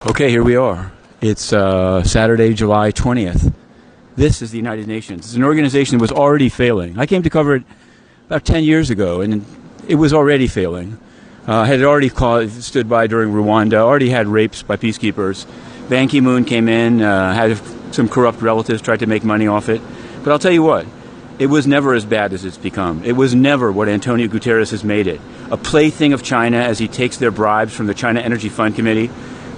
Okay, here we are. It's Saturday, July 20th. This is the United Nations. It's an organization that was already failing. I came to cover it about 10 years ago, and it was already failing. Had already stood by during Rwanda, already had rapes by peacekeepers. Ban Ki-moon came in, had some corrupt relatives, tried to make money off it. But I'll tell you what, it was never as bad as it's become. It was never what Antonio Guterres has made it. A plaything of China as he takes their bribes from the China Energy Fund Committee.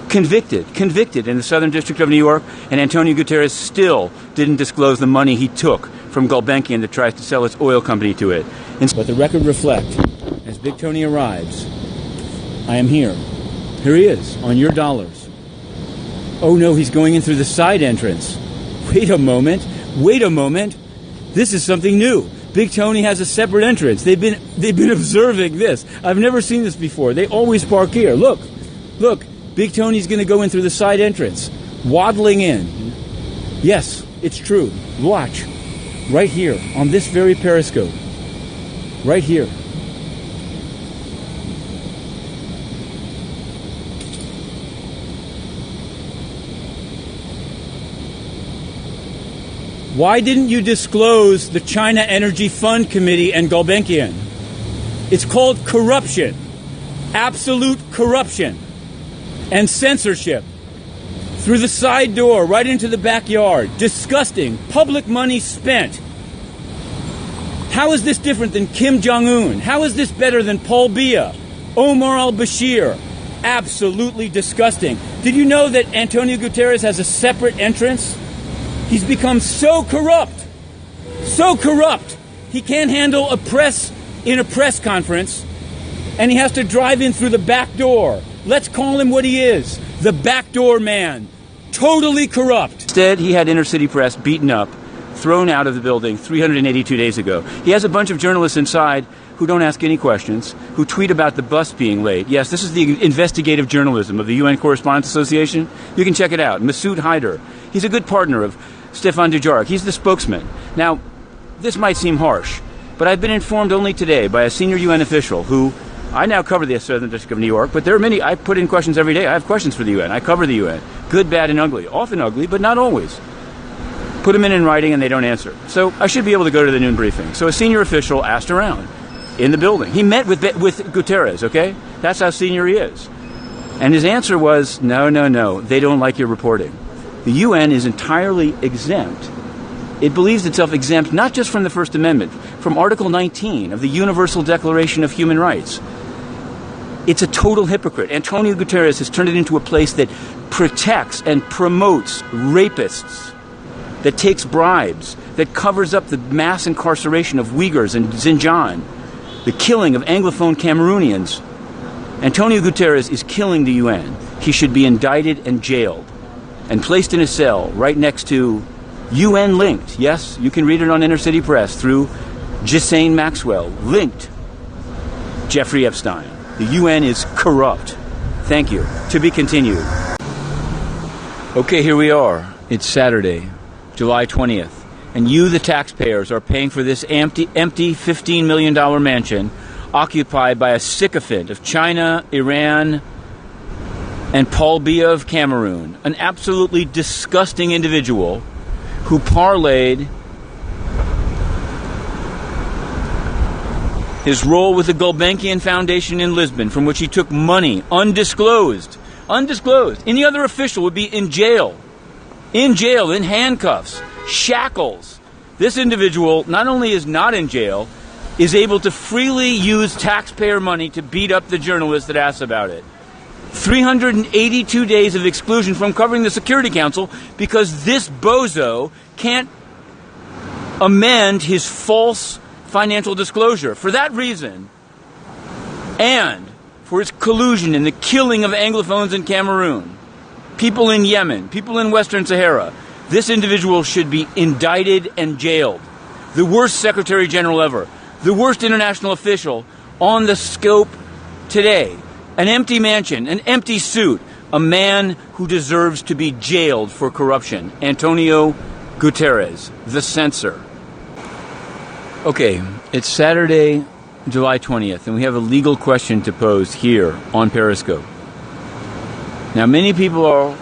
Convicted in the Southern District of New York, and Antonio Guterres still didn't disclose the money he took from Gulbenkian that tries to sell its oil company to it. But the record reflects, as Big Tony arrives, I am here. Here he is, on your dollars. Oh no, he's going in through the side entrance. Wait a moment. This is something new. Big Tony has a separate entrance. They've been observing this. I've never seen this before. They always park here. Look. Big Tony's going to go in through the side entrance, waddling in. Yes, it's true. Watch. Right here, on this very periscope. Right here. Why didn't you disclose the China Energy Fund Committee and Gulbenkian? It's called corruption. Absolute corruption. And censorship. Through the side door, right into the backyard. Disgusting. Public money spent. How is this different than Kim Jong-un? How is this better than Paul Biya? Omar al-Bashir? Absolutely disgusting. Did you know that Antonio Guterres has a separate entrance? He's become so corrupt. He can't handle a press conference, and he has to drive in through the back door. Let's call him what he is, the backdoor man. Totally corrupt. Instead, he had inner city press beaten up, thrown out of the building 382 days ago. He has a bunch of journalists inside who don't ask any questions, who tweet about the bus being late. Yes, this is the investigative journalism of the UN Correspondents Association. You can check it out. Masoud Haider. He's a good partner of Stefan Dujarric. He's the spokesman. Now, this might seem harsh, but I've been informed only today by a senior UN official who I now cover the Southern District of New York, but there are many. I put in questions every day. I have questions for the UN. I cover the UN. Good, bad, and ugly. Often ugly, but not always. Put them in writing and they don't answer. So I should be able to go to the noon briefing. So a senior official asked around in the building. He met with Guterres, okay? That's how senior he is. And his answer was, no, they don't like your reporting. The UN is entirely exempt. It believes itself exempt not just from the First Amendment, from Article 19 of the Universal Declaration of Human Rights. It's a total hypocrite. Antonio Guterres has turned it into a place that protects and promotes rapists, that takes bribes, that covers up the mass incarceration of Uyghurs in Xinjiang, the killing of Anglophone Cameroonians. Antonio Guterres is killing the UN. He should be indicted and jailed and placed in a cell right next to UN linked. Yes, you can read it on Inner City Press through Ghislaine Maxwell, linked Jeffrey Epstein. The UN is corrupt. Thank you. To be continued. Okay, here we are. It's Saturday, July 20th. And you, the taxpayers, are paying for this empty $15 million mansion occupied by a sycophant of China, Iran, and Paul Biya of Cameroon. An absolutely disgusting individual who parlayed his role with the Gulbenkian Foundation in Lisbon, from which he took money, undisclosed. Any other official would be in jail, in handcuffs, shackles. This individual not only is not in jail, is able to freely use taxpayer money to beat up the journalists that ask about it. 382 days of exclusion from covering the Security Council because this bozo can't amend his false financial disclosure. For that reason, and for his collusion in the killing of Anglophones in Cameroon, people in Yemen, people in Western Sahara, this individual should be indicted and jailed. The worst Secretary General ever. The worst international official on the scope today. An empty mansion, an empty suit, a man who deserves to be jailed for corruption. Antonio Guterres, the censor. Okay, it's Saturday, July 20th, and we have a legal question to pose here on Periscope. Now, many people,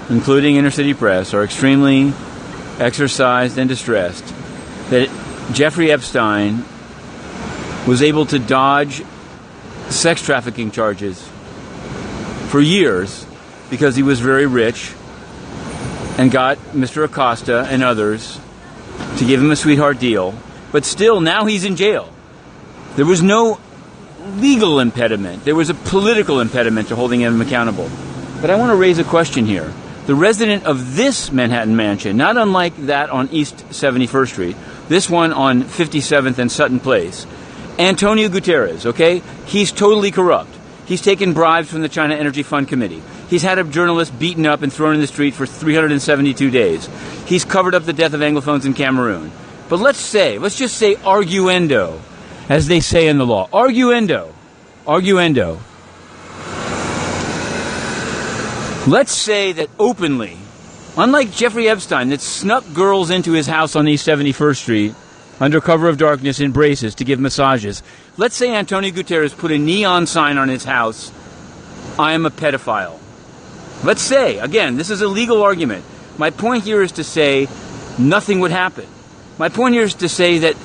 including inner city press, are extremely exercised and distressed that Jeffrey Epstein was able to dodge sex trafficking charges for years because he was very rich and got Mr. Acosta and others to give him a sweetheart deal. But still, now he's in jail. There was no legal impediment. There was a political impediment to holding him accountable. But I want to raise a question here. The resident of this Manhattan mansion, not unlike that on East 71st Street, this one on 57th and Sutton Place, Antonio Guterres, okay? He's totally corrupt. He's taken bribes from the China Energy Fund Committee. He's had a journalist beaten up and thrown in the street for 372 days. He's covered up the death of Anglophones in Cameroon. But let's just say arguendo, as they say in the law. Arguendo. Let's say that openly, unlike Jeffrey Epstein that snuck girls into his house on East 71st Street under cover of darkness in braces to give massages, let's say Antonio Guterres put a neon sign on his house, I am a pedophile. Let's say, again, this is a legal argument. My point here is to say nothing would happen. My point here is to say that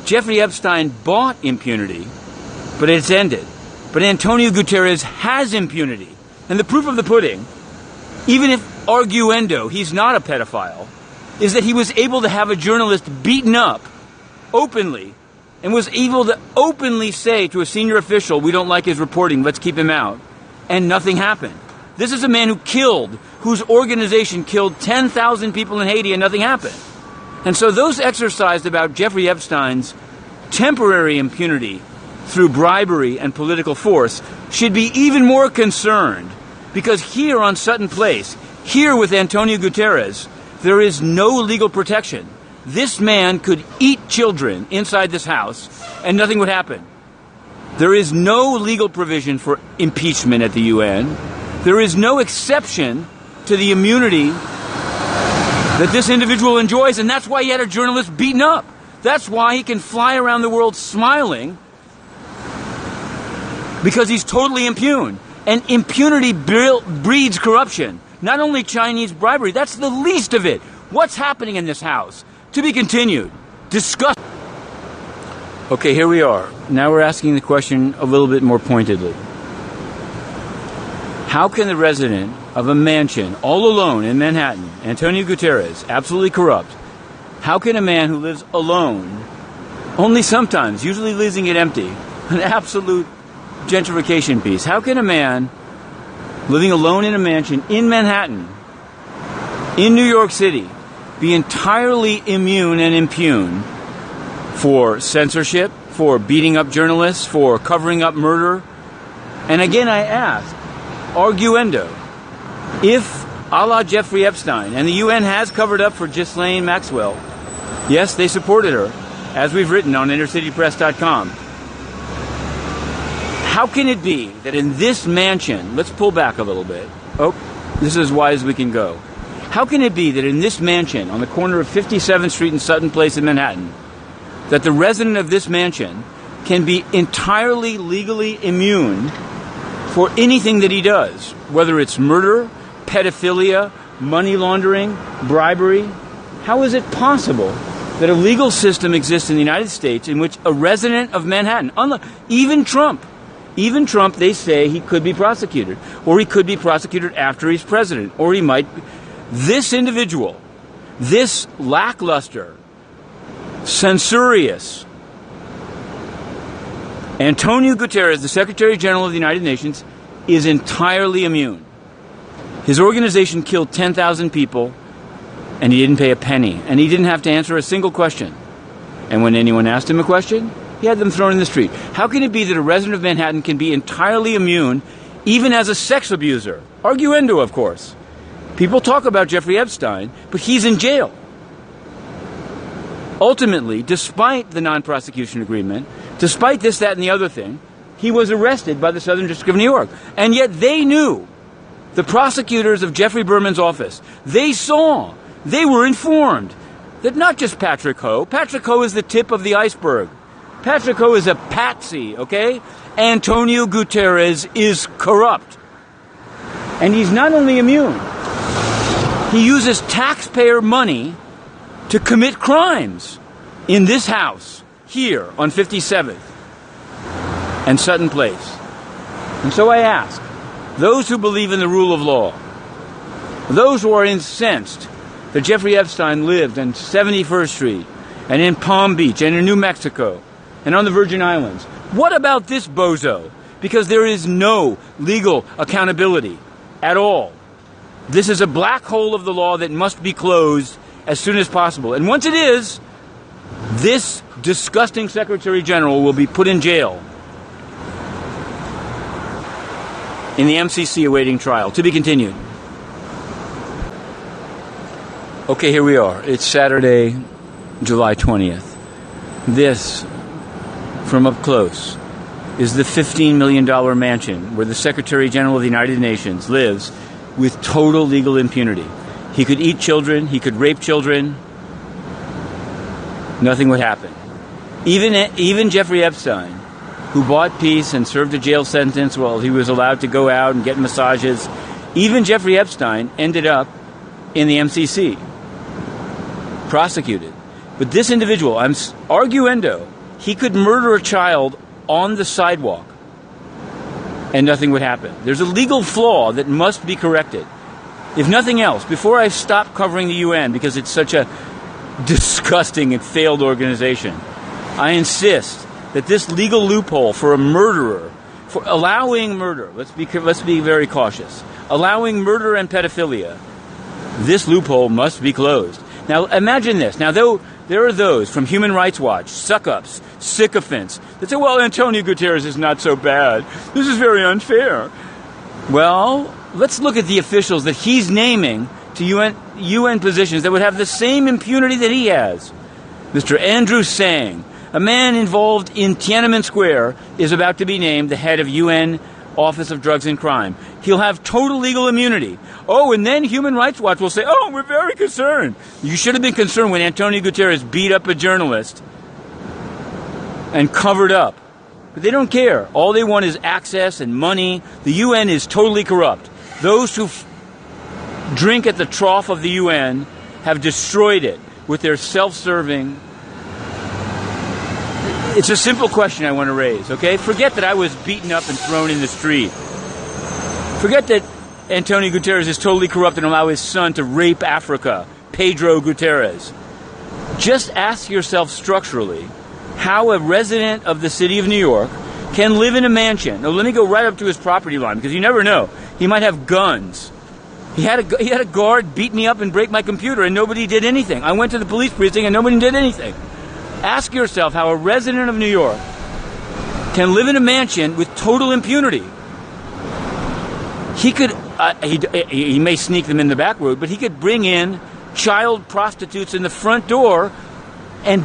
Jeffrey Epstein bought impunity, but it's ended. But Antonio Guterres has impunity. And the proof of the pudding, even if arguendo, he's not a pedophile, is that he was able to have a journalist beaten up openly and was able to openly say to a senior official, we don't like his reporting, let's keep him out. And nothing happened. This is a man whose organization killed 10,000 people in Haiti and nothing happened. And so those exercised about Jeffrey Epstein's temporary impunity through bribery and political force should be even more concerned, because here on Sutton Place, here with Antonio Guterres, there is no legal protection. This man could eat children inside this house and nothing would happen. There is no legal provision for impeachment at the UN. There is no exception to the immunity that this individual enjoys, and that's why he had a journalist beaten up. That's why he can fly around the world smiling, because he's totally impune. And impunity breeds corruption. Not only Chinese bribery, that's the least of it. What's happening in this house? To be continued. Discuss. Okay, here we are. Now we're asking the question a little bit more pointedly. How can the resident of a mansion all alone in Manhattan, Antonio Guterres, absolutely corrupt, how can a man who lives alone, only sometimes, usually leaving it empty, an absolute gentrification piece, how can a man living alone in a mansion in Manhattan, in New York City, be entirely immune and impune for censorship, for beating up journalists, for covering up murder? And again, I ask, arguendo, if a la Jeffrey Epstein, and the UN has covered up for Ghislaine Maxwell, yes, they supported her, as we've written on innercitypress.com. How can it be that in this mansion, let's pull back a little bit. Oh, this is as wide as we can go. How can it be that in this mansion on the corner of 57th Street and Sutton Place in Manhattan, that the resident of this mansion can be entirely legally immune for anything that he does, whether it's murder, pedophilia, money laundering, bribery? How is it possible that a legal system exists in the United States in which a resident of Manhattan, even Trump, they say he could be prosecuted, or he could be prosecuted after he's president, or he might. This individual, this lackluster, censorious Antonio Guterres, the Secretary General of the United Nations, is entirely immune. His organization killed 10,000 people, and he didn't pay a penny, and he didn't have to answer a single question. And when anyone asked him a question, he had them thrown in the street. How can it be that a resident of Manhattan can be entirely immune, even as a sex abuser? Arguendo, of course. People talk about Jeffrey Epstein, but he's in jail. Ultimately, despite the non-prosecution agreement, despite this, that, and the other thing, he was arrested by the Southern District of New York. And yet they knew, the prosecutors of Jeffrey Berman's office, they were informed that not just Patrick Ho is the tip of the iceberg. Patrick Ho is a patsy, okay? Antonio Guterres is corrupt. And he's not only immune, he uses taxpayer money to commit crimes in this house, here on 57th and Sutton Place. And so I ask, those who believe in the rule of law, those who are incensed that Jeffrey Epstein lived on 71st Street and in Palm Beach and in New Mexico and on the Virgin Islands, what about this bozo? Because there is no legal accountability at all. This is a black hole of the law that must be closed as soon as possible. And once it is, this disgusting Secretary General will be put in jail in the MCC awaiting trial. To be continued. Okay, here we are. It's Saturday, July 20th. This, from up close, is the $15 million mansion where the Secretary General of the United Nations lives with total legal impunity. He could eat children, he could rape children, nothing would happen. Even Jeffrey Epstein, who bought peace and served a jail sentence while he was allowed to go out and get massages, even Jeffrey Epstein ended up in the MCC, prosecuted. But this individual, I'm arguendo, he could murder a child on the sidewalk and nothing would happen. There's a legal flaw that must be corrected. If nothing else, before I stop covering the UN because it's such a disgusting and failed organization, I insist that this legal loophole for a murderer, for allowing murder, let's be very cautious, allowing murder and pedophilia, this loophole must be closed. Now imagine this. Now there are those from Human Rights Watch, suck-ups, sycophants, that say, well, Antonio Guterres is not so bad. This is very unfair. Well, let's look at the officials that he's naming to UN positions that would have the same impunity that he has. Mr. Andrew Sang, a man involved in Tiananmen Square, is about to be named the head of UN Office of Drugs and Crime. He'll have total legal immunity. Oh, and then Human Rights Watch will say, oh, we're very concerned. You should have been concerned when Antonio Guterres beat up a journalist and covered up. But they don't care. All they want is access and money. The UN is totally corrupt. Those who drink at the trough of the UN have destroyed it with their self-serving. It's a simple question I want to raise, okay? Forget that I was beaten up and thrown in the street. Forget that Antonio Guterres is totally corrupt and allow his son to rape Africa, Pedro Guterres. Just ask yourself structurally how a resident of the city of New York can live in a mansion. Now, let me go right up to his property line, because you never know. He might have guns. He had a guard beat me up and break my computer, and nobody did anything. I went to the police precinct, and nobody did anything. Ask yourself how a resident of New York can live in a mansion with total impunity. He could, he may sneak them in the back road, but he could bring in child prostitutes in the front door, and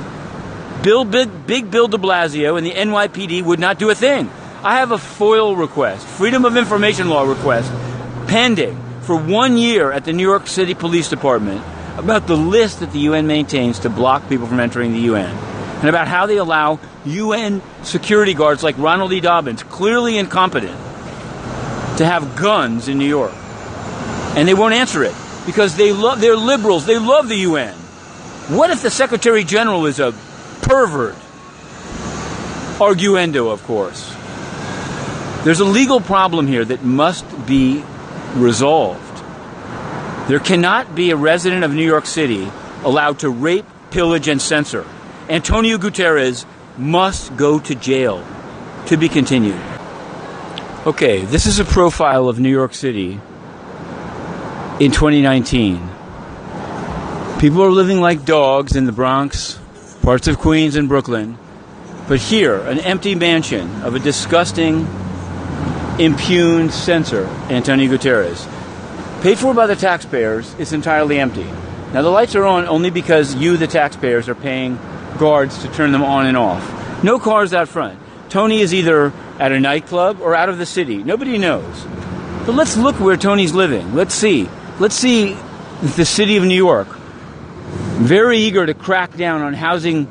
Big Bill de Blasio and the NYPD would not do a thing. I have a FOIL request, Freedom of Information Law request, pending for 1 year at the New York City Police Department about the list that the UN maintains to block people from entering the UN, and about how they allow UN security guards like Ronald E. Dobbins, clearly incompetent, to have guns in New York. And they won't answer it because they're liberals. They love the UN. What if the Secretary General is a pervert? Arguendo, of course. There's a legal problem here that must be resolved. There cannot be a resident of New York City allowed to rape, pillage, and censor. Antonio Guterres must go to jail. To be continued. Okay, this is a profile of New York City in 2019. People are living like dogs in the Bronx, parts of Queens and Brooklyn. But here, an empty mansion of a disgusting, impugned censor, Antonio Guterres, paid for by the taxpayers, is entirely empty. Now, the lights are on only because you, the taxpayers, are paying guards to turn them on and off. No cars out front. Tony is either at a nightclub or out of the city. Nobody knows. But let's look where Tony's living. Let's see. Let's see the city of New York, very eager to crack down on housing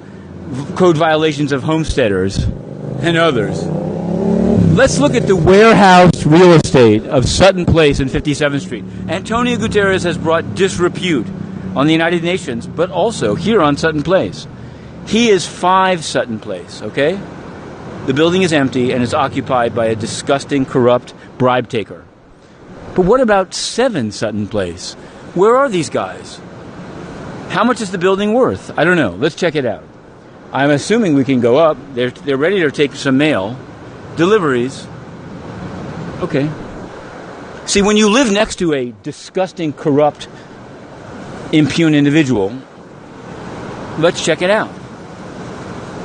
code violations of homesteaders and others. Let's look at the warehouse real estate of Sutton Place and 57th Street. Antonio Guterres has brought disrepute on the United Nations, but also here on Sutton Place. He is 5 Sutton Place, okay? The building is empty and is occupied by a disgusting, corrupt bribe taker. But what about 7 Sutton Place? Where are these guys? How much is the building worth? I don't know. Let's check it out. I'm assuming we can go up. They're ready to take some mail. Deliveries. Okay. See, when you live next to a disgusting, corrupt, impune individual, let's check it out.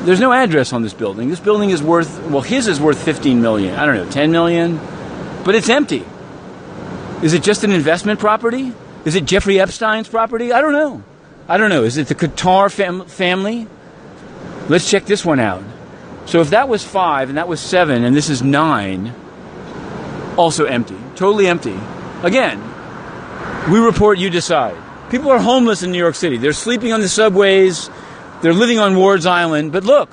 There's no address on this building. This building is worth, well, his is worth 15 million. I don't know, 10 million. But it's empty. Is it just an investment property? Is it Jeffrey Epstein's property? I don't know. Is it the Qatar family? Let's check this one out. So if that was 5 and that was 7 and this is 9, also empty. Totally empty. Again, we report, you decide. People are homeless in New York City. They're sleeping on the subways. They're living on Ward's Island. But look,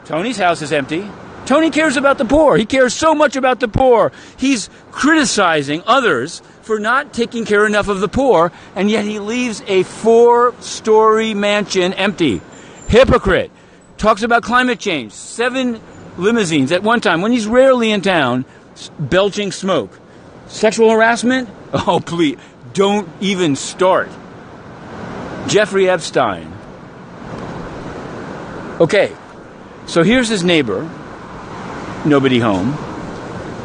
Tony's house is empty. Tony cares about the poor. He cares so much about the poor. He's criticizing others for not taking care enough of the poor, and yet he leaves a 4-story mansion empty. Hypocrite. Talks about climate change. 7 limousines at one time, when he's rarely in town, belching smoke. Sexual harassment? Oh, please, don't even start. Jeffrey Epstein. Okay, so here's his neighbor. Nobody home.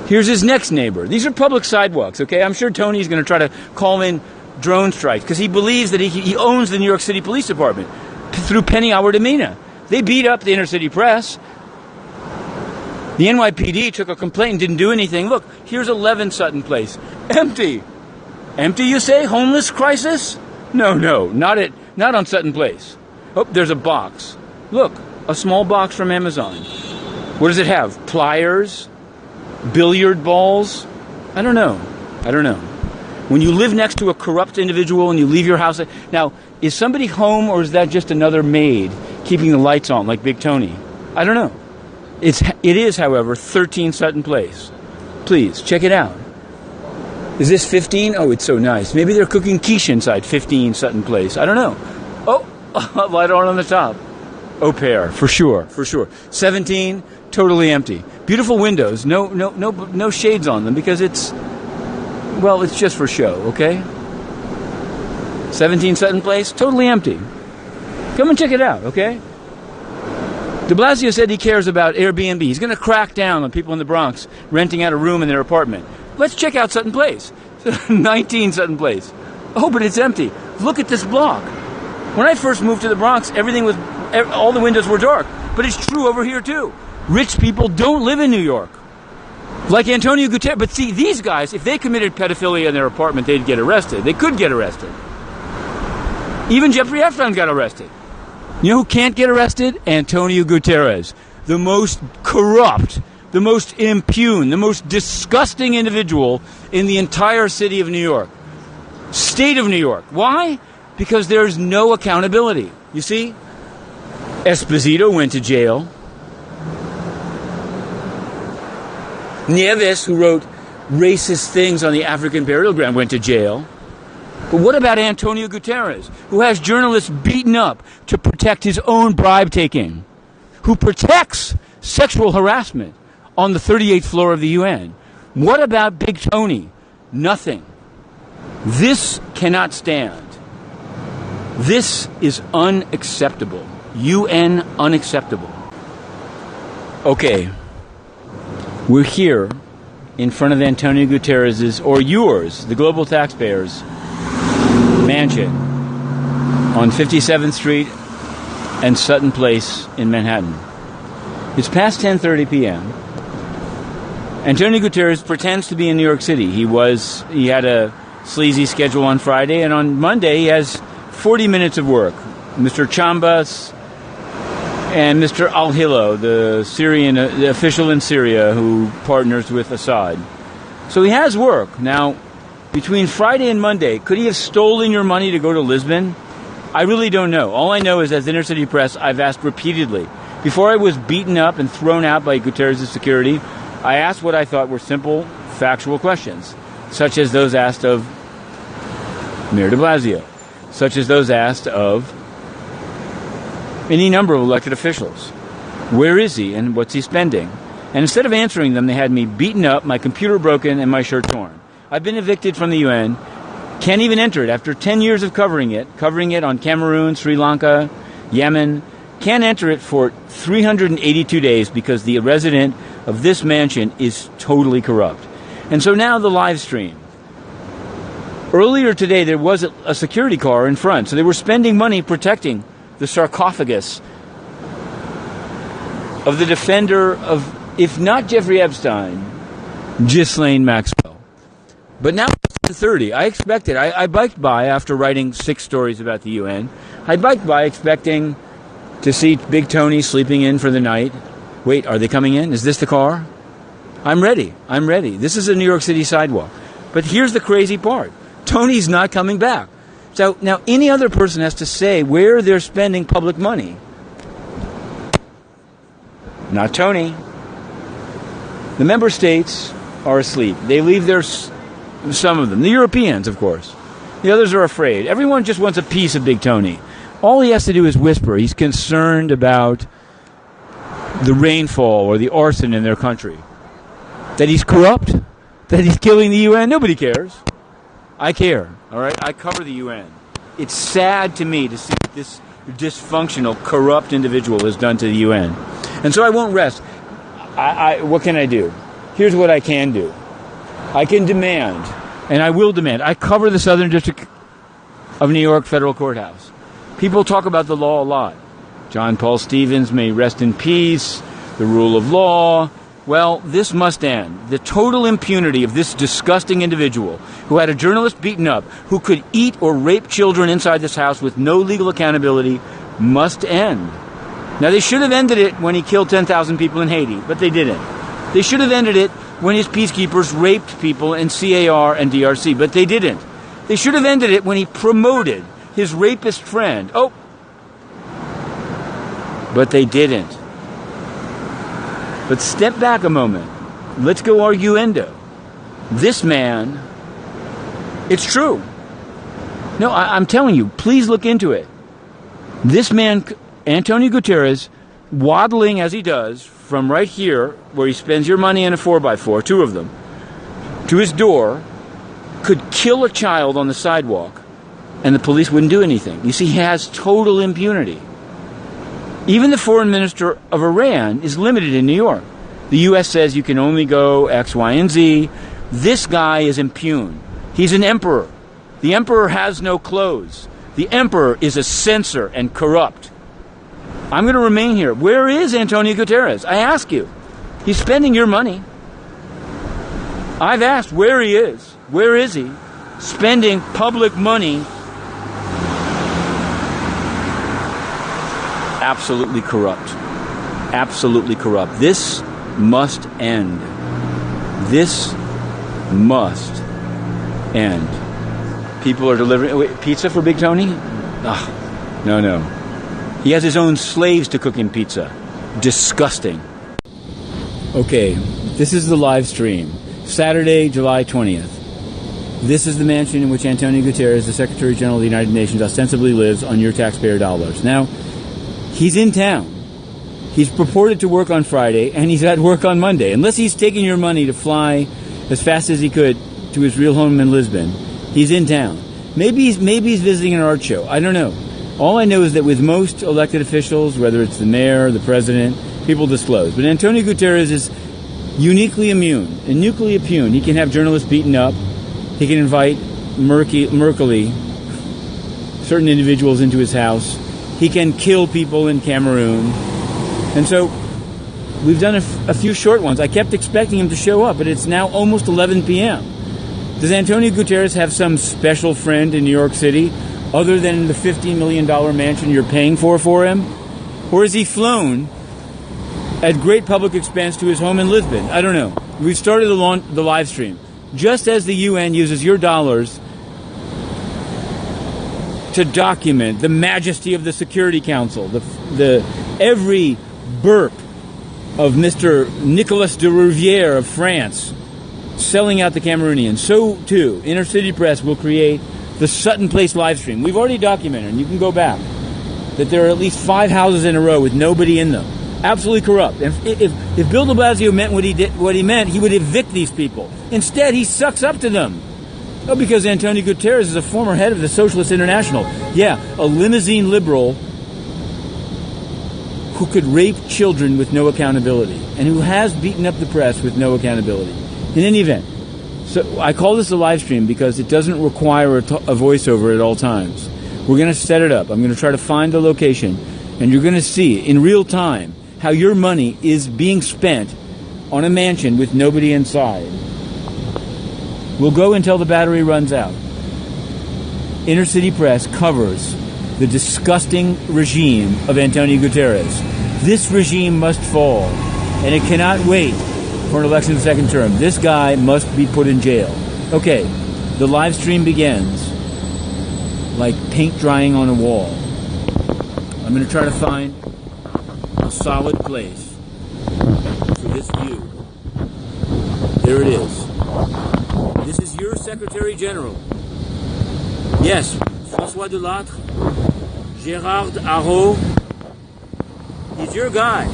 Here's his next neighbor. These are public sidewalks, okay? I'm sure Tony's going to try to call in drone strikes because he believes that he owns the New York City Police Department through penny hour demeanor. They beat up the inner city press. The NYPD took a complaint and didn't do anything. Look, here's 11 Sutton Place. Empty. Empty, you say? Homeless crisis? No, not on Sutton Place. Oh, there's a box. Look, a small box from Amazon. What does it have? Pliers? Billiard balls? I don't know. When you live next to a corrupt individual and you leave your house... Now, is somebody home or is that just another maid keeping the lights on like Big Tony? I don't know. It is, however, 13 Sutton Place. Please, check it out. Is this 15? Oh, it's so nice. Maybe they're cooking quiche inside 15 Sutton Place. I don't know. Oh, light on the top. Au pair, for sure. 17, totally empty. Beautiful windows, no shades on them because it's just for show, okay? 17 Sutton Place, totally empty. Come and check it out, okay? De Blasio said he cares about Airbnb. He's going to crack down on people in the Bronx renting out a room in their apartment. Let's check out Sutton Place. 19 Sutton Place. Oh, but it's empty. Look at this block. When I first moved to the Bronx, all the windows were dark. But it's true over here, too. Rich people don't live in New York. Like Antonio Guterres. But see, these guys, if they committed pedophilia in their apartment, they'd get arrested. They could get arrested. Even Jeffrey Epstein got arrested. You know who can't get arrested? Antonio Guterres. The most corrupt, the most impune, the most disgusting individual in the entire city of New York. State of New York. Why? Because there's no accountability. You see? Esposito went to jail. Nieves, who wrote racist things on the African burial ground, went to jail. But what about Antonio Guterres, who has journalists beaten up to protect his own bribe taking, who protects sexual harassment on the 38th floor of the UN? What about Big Tony? Nothing. This cannot stand. This is unacceptable. UN unacceptable. Okay. We're here in front of Antonio Guterres' or yours, the global taxpayers' mansion on 57th Street and Sutton Place in Manhattan. It's past 10:30 p.m. Antonio Guterres pretends to be in New York City. He had a sleazy schedule on Friday, and on Monday he has 40 minutes of work. Mr. Chambas and Mr. Al-Hilo, the official in Syria who partners with Assad. So he has work. Now, between Friday and Monday, could he have stolen your money to go to Lisbon? I really don't know. All I know is, as inner city press, I've asked repeatedly. Before I was beaten up and thrown out by Guterres' security, I asked what I thought were simple, factual questions, such as those asked of Mayor de Blasio, such as those asked of any number of elected officials. Where is he and what's he spending? And instead of answering them, they had me beaten up, my computer broken, and my shirt torn. I've been evicted from the UN. Can't even enter it after 10 years of covering it on Cameroon, Sri Lanka, Yemen. Can't enter it for 382 days because the resident of this mansion is totally corrupt. And so now the live stream. Earlier today, there was a security car in front, so they were spending money protecting the sarcophagus of the defender of, if not Jeffrey Epstein, Ghislaine Maxwell. But now it's 10:30. I expected. I biked by after writing 6 stories about the UN. I biked by expecting to see Big Tony sleeping in for the night. Wait, are they coming in? Is this the car? I'm ready. This is a New York City sidewalk. But here's the crazy part. Tony's not coming back. So now any other person has to say where they're spending public money. Not Tony. The member states are asleep. They leave some of them. The Europeans, of course. The others are afraid. Everyone just wants a piece of Big Tony. All he has to do is whisper. He's concerned about the rainfall or the arson in their country. That he's corrupt? That he's killing the UN? Nobody cares. I care, all right? I cover the UN. It's sad to me to see what this dysfunctional, corrupt individual has done to the UN. And so I won't rest. What can I do? Here's what I can do. I can demand, and I will demand. I cover the Southern District of New York Federal Courthouse. People talk about the law a lot. John Paul Stevens may rest in peace, the rule of law. Well, this must end. The total impunity of this disgusting individual who had a journalist beaten up, who could eat or rape children inside this house with no legal accountability, must end. Now, they should have ended it when he killed 10,000 people in Haiti, but they didn't. They should have ended it when his peacekeepers raped people in CAR and DRC, but they didn't. They should have ended it when he promoted his rapist friend. Oh, but they didn't. But step back a moment. Let's go arguendo. This man, it's true. No, I'm telling you, please look into it. This man, Antonio Guterres, waddling as he does from right here, where he spends your money in a 4x4, 2 of them, to his door, could kill a child on the sidewalk, and the police wouldn't do anything. You see, he has total impunity. Even the foreign minister of Iran is limited in New York. The U.S. says you can only go X, Y, and Z. This guy is impune. He's an emperor. The emperor has no clothes. The emperor is a censor and corrupt. I'm going to remain here. Where is Antonio Guterres? I ask you. He's spending your money. I've asked where he is. Where is he? Spending public money. Absolutely corrupt. Absolutely corrupt. This must end. This must end. People are delivering... Wait, pizza for Big Tony? Oh, no. He has his own slaves to cook him pizza. Disgusting. Okay, this is the live stream. Saturday, July 20th. This is the mansion in which Antonio Guterres, the Secretary General of the United Nations, ostensibly lives on your taxpayer dollars. Now, he's in town. He's purported to work on Friday, and he's at work on Monday. Unless he's taking your money to fly as fast as he could to his real home in Lisbon, he's in town. Maybe he's visiting an art show. I don't know. All I know is that with most elected officials, whether it's the mayor, the president, people disclose. But Antonio Guterres is uniquely immune. He can have journalists beaten up. He can invite murkily certain individuals into his house. He can kill people in Cameroon. And so we've done a few short ones. I kept expecting him to show up, but it's now almost 11 p.m. Does Antonio Guterres have some special friend in New York City other than the $15 million mansion you're paying for him? Or is he flown at great public expense to his home in Lisbon? I don't know. We've started the live stream. Just as the UN uses your dollars to document the majesty of the Security Council, the every burp of Mr. Nicolas de Rivière of France selling out the Cameroonians. So, too, Inner City Press will create the Sutton Place live stream. We've already documented, and you can go back, that there are at least 5 houses in a row with nobody in them. Absolutely corrupt. If Bill de Blasio meant what he meant, he would evict these people. Instead, he sucks up to them. Oh, because Antonio Guterres is a former head of the Socialist International. Yeah, a limousine liberal who could rape children with no accountability and who has beaten up the press with no accountability. In any event, so I call this a live stream because it doesn't require a voiceover at all times. We're going to set it up. I'm going to try to find the location, and you're going to see in real time how your money is being spent on a mansion with nobody inside. We'll go until the battery runs out. Inner City Press covers the disgusting regime of Antonio Guterres. This regime must fall, and it cannot wait for an election of the second term. This guy must be put in jail. Okay, the live stream begins like paint drying on a wall. I'm going to try to find a solid place for this view. There it is. This is your Secretary General. Yes, François Delattre, Gérard Haraud. He's your guy.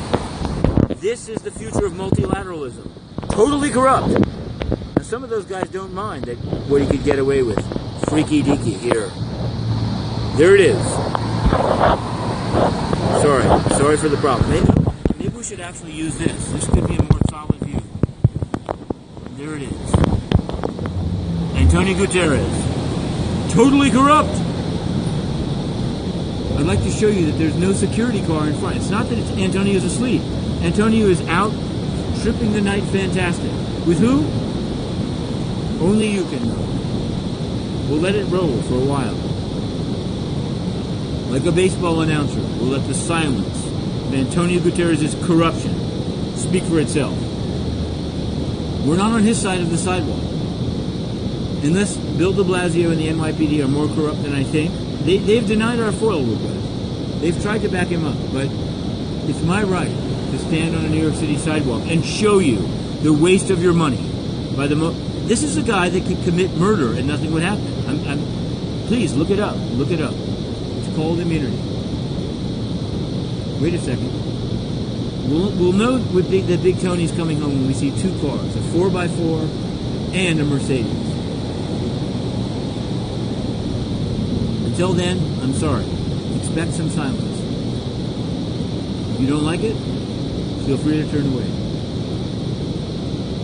This is the future of multilateralism. Totally corrupt. Now, some of those guys don't mind that what he could get away with. Freaky deaky here. There it is. Sorry for the problem. Maybe we should actually use this. This could be a more solid view. There it is. Antonio Guterres. Totally corrupt. I'd like to show you that there's no security car in front. It's not that Antonio's asleep. Antonio is out tripping the night fantastic. With who? Only you can know. We'll let it roll for a while. Like a baseball announcer, we'll let the silence of Antonio Guterres' corruption speak for itself. We're not on his side of the sidewalk. Unless Bill de Blasio and the NYPD are more corrupt than I think, they've denied our FOIL request. They've tried to back him up, but it's my right to stand on a New York City sidewalk and show you the waste of your money. This is a guy that could commit murder and nothing would happen. Please look it up. Look it up. It's called immunity. Wait a second. We'll know that Big Tony's coming home when we see 2 cars, a 4x4 and a Mercedes. Until then, I'm sorry. Expect some silence. If you don't like it, feel free to turn away.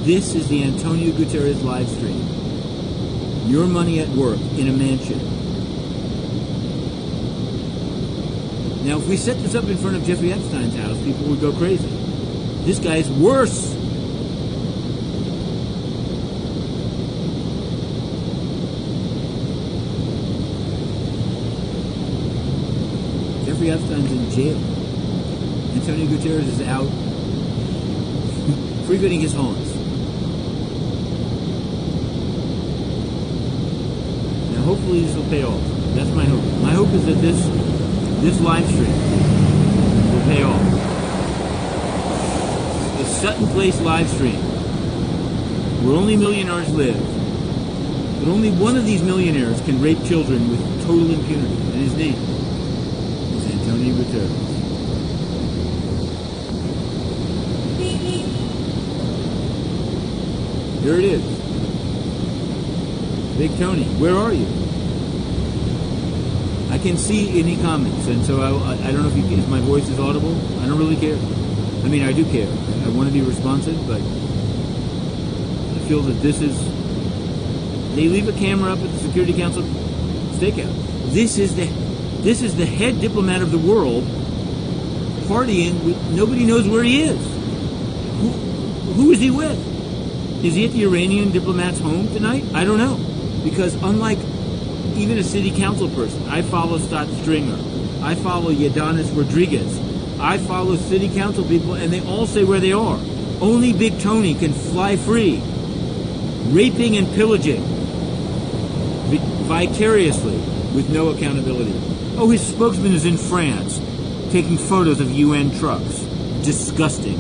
This is the Antonio Guterres live stream. Your money at work in a mansion. Now, if we set this up in front of Jeffrey Epstein's house, people would go crazy. This guy is worse. Jeffrey Epstein's in jail. Antonio Guterres is out frequenting his haunts. Now, hopefully this will pay off. That's my hope. My hope is that this live stream will pay off. The Sutton Place live stream, where only millionaires live, but only one of these millionaires can rape children with total impunity, and his name is Antonio Guterres. There it is. Big Tony, where are you? I can see any comments, and so I don't know if my voice is audible. I don't really care. I mean, I do care. I want to be responsive, but I feel that this is... They leave a camera up at the Security Council stakeout. This is the head diplomat of the world partying with... Nobody knows where he is. Who is he with? Is he at the Iranian diplomat's home tonight? I don't know. Because unlike even a city council person, I follow Stott Stringer, I follow Yadanis Rodriguez, I follow city council people, and they all say where they are. Only Big Tony can fly free, raping and pillaging vicariously with no accountability. Oh, his spokesman is in France, taking photos of UN trucks. Disgusting.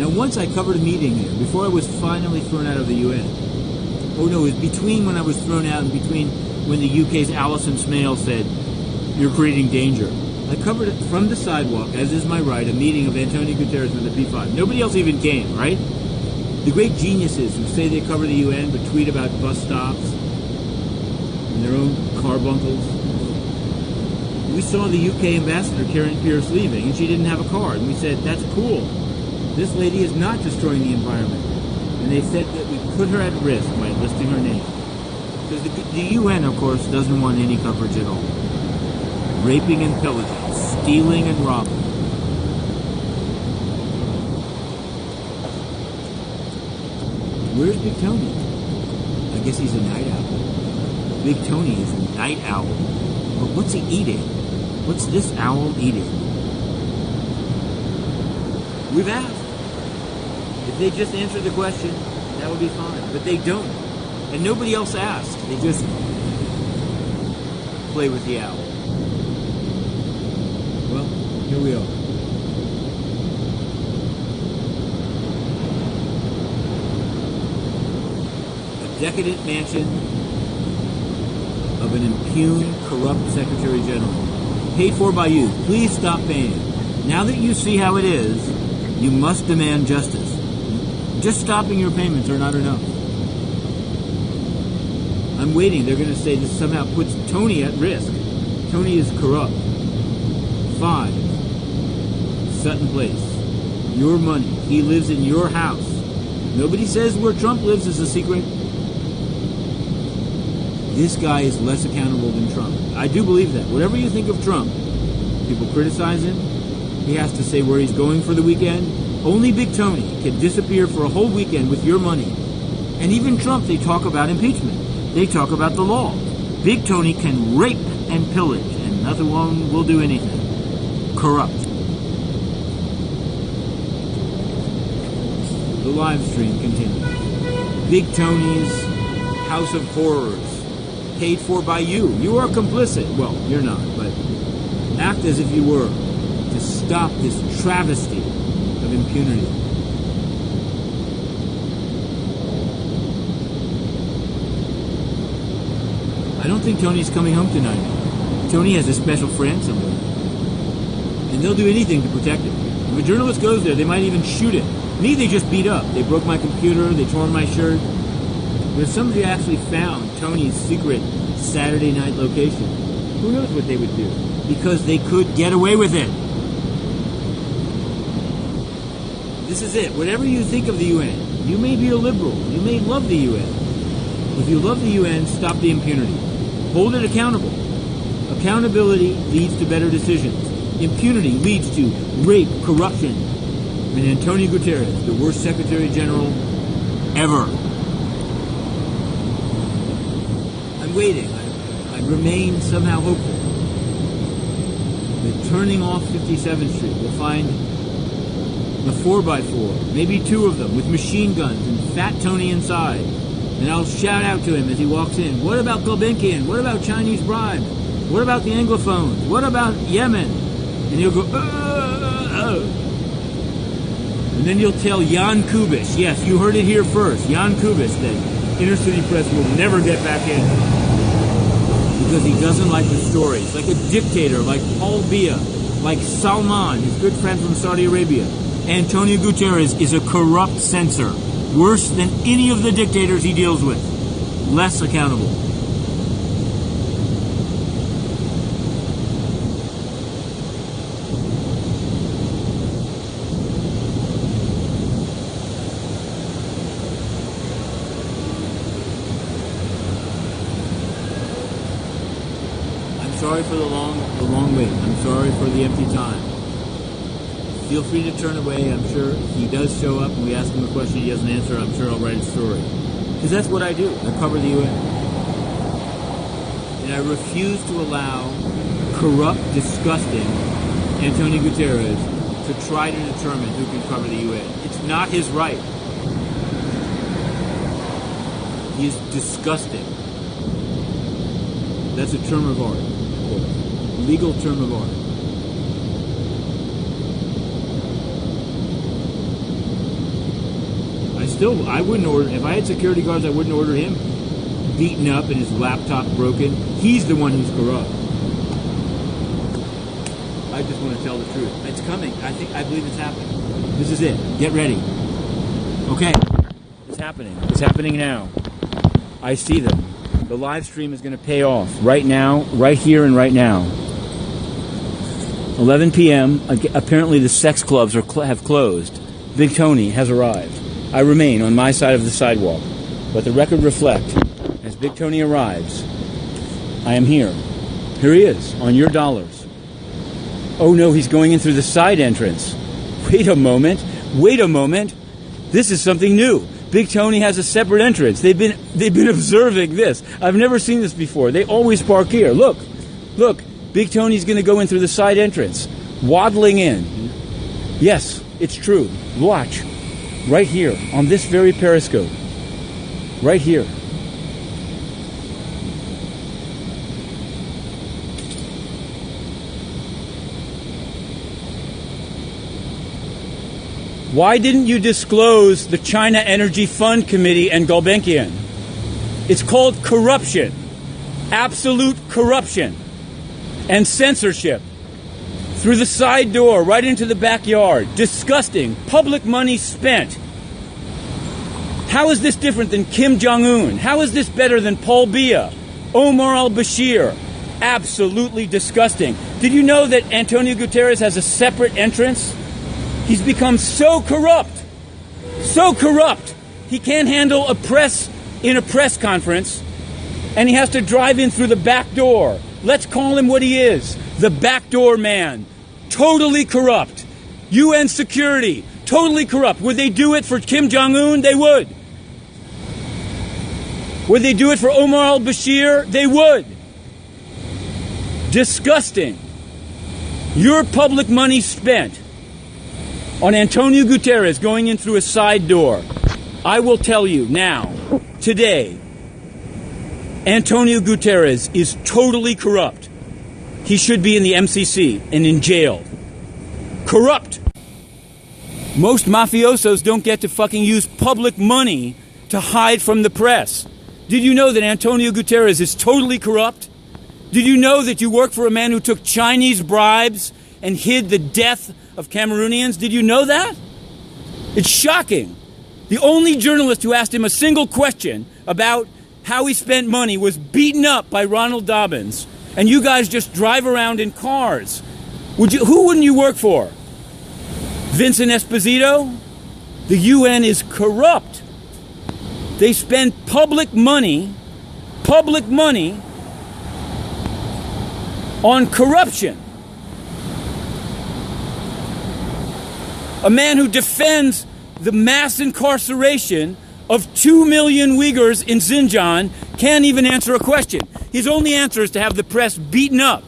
Now, once I covered a meeting here, before I was finally thrown out of the UN. Oh no, it was between when I was thrown out and between when the UK's Alison Smale said, "You're creating danger." I covered it from the sidewalk, as is my right, a meeting of Antonio Guterres with the P5. Nobody else even came, right? The great geniuses who say they cover the UN but tweet about bus stops and their own carbuncles. We saw the UK ambassador, Karen Pierce, leaving, and she didn't have a card. And we said, that's cool. This lady is not destroying the environment. And they said that we put her at risk by listing her name. Because the UN, of course, doesn't want any coverage at all. Raping and pillaging, stealing and robbing. Where's Big Tony? I guess he's a night owl. Big Tony is a night owl. But what's he eating? What's this owl eating? We've asked. If they just answer the question, that would be fine. But they don't. And nobody else asks. They just play with the owl. Well, here we are. A decadent mansion of an impugned, corrupt Secretary General. Paid for by you. Please stop paying. Now that you see how it is, you must demand justice. Just stopping your payments are not enough. I'm waiting. They're going to say this somehow puts Tony at risk. Tony is corrupt. 5. Sutton Place. Your money. He lives in your house. Nobody says where Trump lives is a secret. This guy is less accountable than Trump. I do believe that. Whatever you think of Trump, people criticize him. He has to say where he's going for the weekend. Only Big Tony can disappear for a whole weekend with your money. And even Trump, they talk about impeachment. They talk about the law. Big Tony can rape and pillage, and nothing will do anything. Corrupt. The live stream continues. Big Tony's House of Horrors. Paid for by you. You are complicit. Well, you're not, but act as if you were to stop this travesty of impunity. I don't think Tony's coming home tonight. Tony has a special friend somewhere. And they'll do anything to protect him. If a journalist goes there, they might even shoot him. Me, they just beat up. They broke my computer, they tore my shirt. But if somebody actually found Tony's secret Saturday night location, who knows what they would do? Because they could get away with it. This is it. Whatever you think of the UN, you may be a liberal. You may love the UN. If you love the UN, stop the impunity. Hold it accountable. Accountability leads to better decisions. Impunity leads to rape, corruption. And Antonio Guterres, the worst Secretary General ever. I'm waiting. I remain somehow hopeful that turning off 57th Street will find a 4x4, maybe 2 of them, with machine guns and Fat Tony inside. And I'll shout out to him as he walks in, what about Gulbenkian? What about Chinese bribes? What about the Anglophones? What about Yemen? And he'll go, And then you'll tell Jan Kubish, yes, you heard it here first, Jan Kubish, that Inner City Press will never get back in. Because he doesn't like the stories. Like a dictator, like Paul Biya, like Salman, his good friend from Saudi Arabia. Antonio Guterres is a corrupt censor. Worse than any of the dictators he deals with. Less accountable. I'm sorry for the long wait. I'm sorry for the empty time. Feel free to turn away. I'm sure if he does show up and we ask him a question he doesn't answer, I'm sure I'll write a story. Because that's what I do. I cover the UN. And I refuse to allow corrupt, disgusting Antonio Guterres to try to determine who can cover the UN. It's not his right. He is disgusting. That's a term of art. Legal term of art. still, I wouldn't order, if I had security guards, I wouldn't order him beaten up and his laptop broken. He's the one who's corrupt. I just want to tell the truth. It's coming. I believe it's happening. This is it. Get ready. Okay. It's happening. It's happening now. I see them. The live stream is going to pay off right now, right here and right now. 11 p.m. Apparently the sex clubs have closed. Big Tony has arrived. I remain on my side of the sidewalk. Let the record reflect. As Big Tony arrives, I am here. Here he is, on your dollars. Oh no, he's going in through the side entrance. Wait a moment. Wait a moment. This is something new. Big Tony has a separate entrance. They've been observing this. I've never seen this before. They always park here. Look. Look. Big Tony's going to go in through the side entrance. Waddling in. Yes, it's true. Watch. Right here. On this very periscope. Right here. Why didn't you disclose the China Energy Fund Committee and Gulbenkian? It's called corruption. Absolute corruption. And censorship. Through the side door, right into the backyard. Disgusting. Public money spent. How is this different than Kim Jong-un? How is this better than Paul Biya? Omar al-Bashir? Absolutely disgusting. Did you know that Antonio Guterres has a separate entrance? He's become so corrupt, he can't handle a press conference, and he has to drive in through the back door. Let's call him what he is, the backdoor man. Totally corrupt. UN security, totally corrupt. Would they do it for Kim Jong-un? They would. Would they do it for Omar al-Bashir? They would. Disgusting. Your public money spent on Antonio Guterres going in through a side door. I will tell you now, today, Antonio Guterres is totally corrupt. He should be in the MCC and in jail. Corrupt. Most mafiosos don't get to fucking use public money to hide from the press. Did you know that Antonio Guterres is totally corrupt? Did you know that you work for a man who took Chinese bribes and hid the death of Cameroonians? Did you know that? It's shocking. The only journalist who asked him a single question about how he spent money was beaten up by Ronald Dobbins. And you guys just drive around in cars. Who wouldn't you work for? Vincent Esposito? The UN is corrupt. They spend public money on corruption. A man who defends the mass incarceration of 2 million Uyghurs in Xinjiang can't even answer a question. His only answer is to have the press beaten up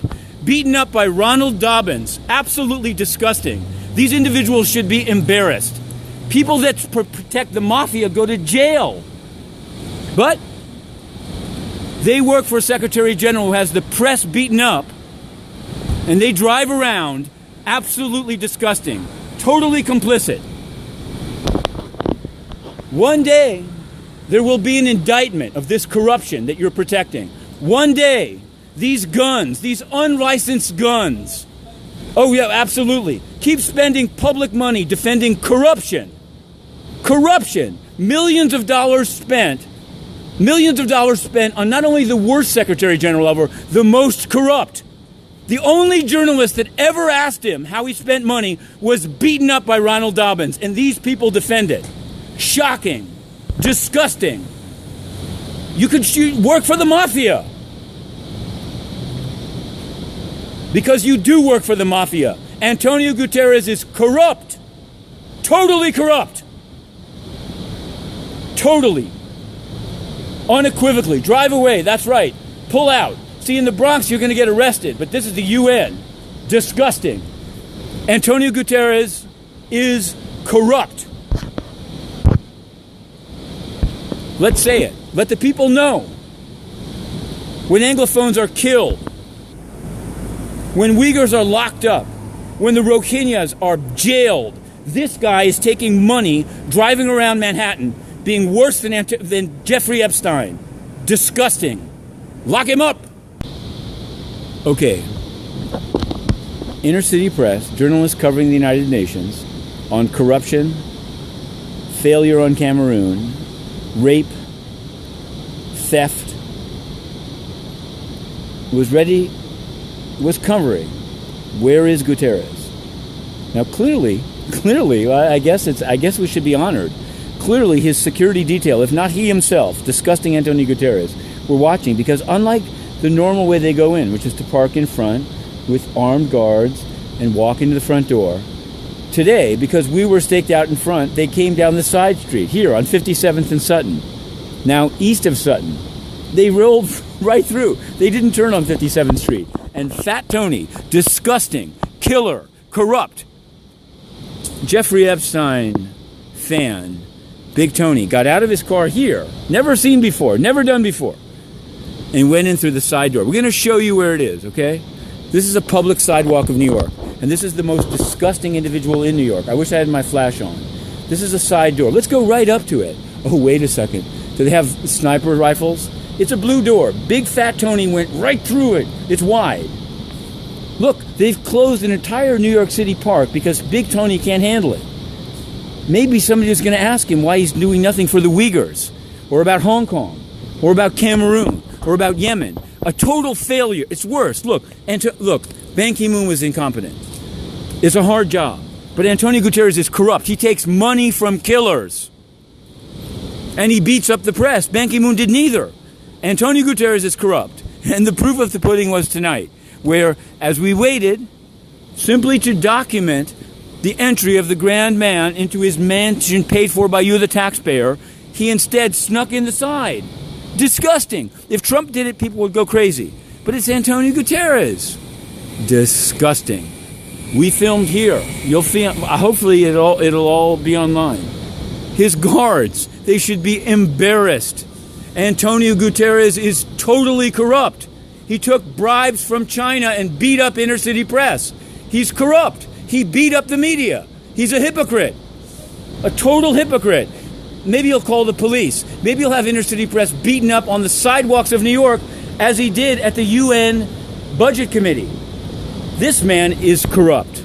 by Ronald Dobbins. Absolutely disgusting. These individuals should be embarrassed. People that protect the mafia go to jail. But they work for a Secretary General who has the press beaten up, and they drive around. Absolutely disgusting. Totally complicit. One day, there will be an indictment of this corruption that you're protecting. One day, these guns, these unlicensed guns. Oh yeah, absolutely. Keep spending public money defending corruption. Corruption. Millions of dollars spent on not only the worst Secretary General ever, the most corrupt. The only journalist that ever asked him how he spent money was beaten up by Ronald Dobbins, and these people defend it. Shocking. Disgusting. You could work for the mafia. Because you do work for the mafia. Antonio Guterres is corrupt. Totally corrupt. Totally. Unequivocally. Drive away. That's right. Pull out. See, in the Bronx, you're going to get arrested, but this is the UN. Disgusting. Antonio Guterres is corrupt. Let's say it. Let the people know. When Anglophones are killed, when Uyghurs are locked up, when the Rohingyas are jailed, This guy is taking money, driving around Manhattan, being worse than Jeffrey Epstein. Disgusting. Lock him up. Okay. Inner city press, journalists covering the United Nations on corruption, failure on Cameroon, rape, theft, was covering. Where is Guterres? Now clearly, I guess we should be honored. Clearly his security detail, if not he himself, disgusting Antonio Guterres, were watching, because unlike the normal way they go in, which is to park in front with armed guards and walk into the front door, today, because we were staked out in front, they came down the side street, here on 57th and Sutton, now east of Sutton. They rolled right through. They didn't turn on 57th Street. And Fat Tony, disgusting, killer, corrupt, Jeffrey Epstein fan, Big Tony, got out of his car here, never seen before, never done before, and went in through the side door. We're going to show you where it is, okay? This is a public sidewalk of New York, and this is the most disgusting individual in New York. I wish I had my flash on. This is a side door. Let's go right up to it. Oh, wait a second. Do they have sniper rifles? It's a blue door. Big Fat Tony went right through it. It's wide. Look, they've closed an entire New York City park because Big Tony can't handle it. Maybe somebody's going to ask him why he's doing nothing for the Uyghurs, or about Hong Kong, or about Cameroon, or about Yemen. A total failure. It's worse. Look, Ban Ki-moon was incompetent. It's a hard job. But Antonio Guterres is corrupt. He takes money from killers. And he beats up the press. Ban Ki-moon did neither. Antonio Guterres is corrupt. And the proof of the pudding was tonight, where, as we waited, simply to document the entry of the grand man into his mansion paid for by you, the taxpayer, he instead snuck in the side. Disgusting. If Trump did it, people would go crazy. But it's Antonio Guterres. Disgusting. We filmed here. You'll feel. Hopefully, it'll all be online. His guards, they should be embarrassed. Antonio Guterres is totally corrupt. He took bribes from China and beat up inner city press. He's corrupt. He beat up the media. He's a hypocrite. A total hypocrite. Maybe he'll call the police. Maybe he'll have inner city press beaten up on the sidewalks of New York, as he did at the UN Budget Committee. This man is corrupt.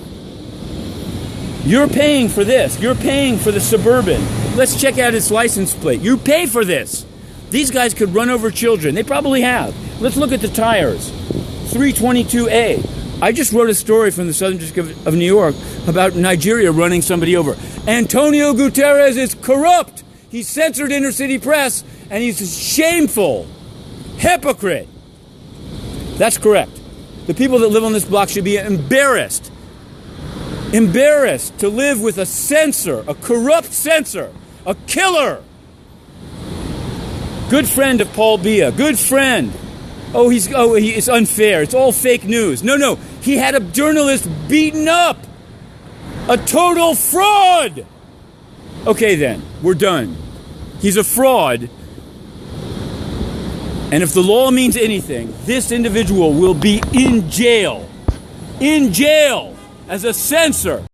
You're paying for this. You're paying for the Suburban. Let's check out its license plate. You pay for this. These guys could run over children. They probably have. Let's look at the tires. 322A. I just wrote a story from the Southern District of New York about Nigeria running somebody over. Antonio Guterres is corrupt. He censored inner city press, and he's a shameful hypocrite. That's correct. The people that live on this block should be embarrassed. Embarrassed to live with a censor, a corrupt censor, a killer. Good friend of Paul Biya. Good friend. It's unfair. It's all fake news. No. He had a journalist beaten up. A total fraud. Okay, then. We're done. He's a fraud. And if the law means anything, this individual will be in jail. In jail as a censor.